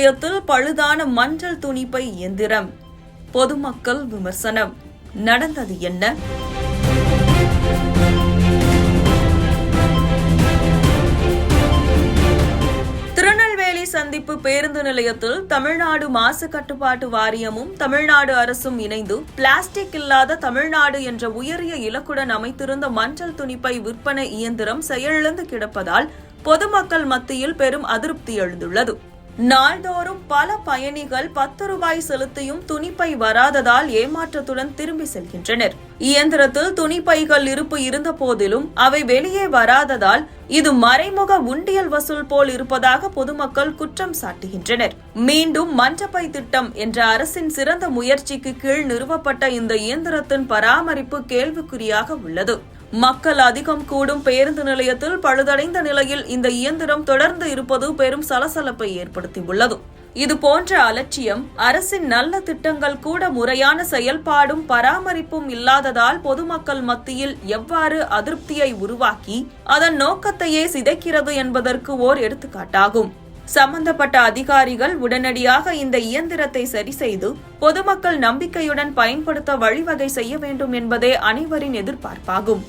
நிலையத்தில் பழுதான மஞ்சள் துணிப்பை இயந்திரம். பொதுமக்கள் விமர்சனம். நடந்தது என்ன? திருநெல்வேலி சந்திப்பு பேருந்து நிலையத்தில் தமிழ்நாடு மாசு கட்டுப்பாட்டு வாரியமும் தமிழ்நாடு அரசும் இணைந்து பிளாஸ்டிக் இல்லாத தமிழ்நாடு என்ற உயரிய இலக்குடன் அமைத்திருந்த மஞ்சள் துணிப்பை விற்பனை இயந்திரம் செயலிழந்து கிடப்பதால் பொதுமக்கள் மத்தியில் பெரும் அதிருப்தி எழுந்துள்ளது. நாள்தோறும் பல பயணிகள் 10 ரூபாய் செலுத்தியும் துணிப்பை வராததால் ஏமாற்றத்துடன் திரும்பி செல்கின்றனர். இயந்திரத்தில் துணிப்பைகள் இருப்பு இருந்த போதிலும் அவை வெளியே வராததால் இது மறைமுக உண்டியல் வசூல் போல் இருப்பதாக பொதுமக்கள் குற்றம் சாட்டுகின்றனர். மீண்டும் மஞ்சப்பை திட்டம் என்ற அரசின் சிறந்த முயற்சிக்கு கீழ் நிறுவப்பட்ட இந்த இயந்திரத்தின் பராமரிப்பு கேள்விக்குறியாக உள்ளது. மக்கள் அதிகம் கூடும் பேருந்து நிலையத்தில் பழுதடைந்த நிலையில் இந்த இயந்திரம் தொடர்ந்து இருப்பது பெரும் சலசலப்பை ஏற்படுத்தியுள்ளது. இதுபோன்ற அலட்சியம், அரசின் நல்ல திட்டங்கள் கூட முறையான செயல்பாடும் பராமரிப்பும் இல்லாததால் பொதுமக்கள் மத்தியில் எவ்வாறு அதிருப்தியை உருவாக்கி அதன் நோக்கத்தையே சிதைக்கிறது என்பதற்கு ஓர் எடுத்துக்காட்டாகும். சம்பந்தப்பட்ட அதிகாரிகள் உடனடியாக இந்த இயந்திரத்தை சரி செய்து பொதுமக்கள் நம்பிக்கையுடன் பயன்படுத்த வழிவகை செய்ய வேண்டும் என்பதே அனைவரின் எதிர்பார்ப்பாகும்.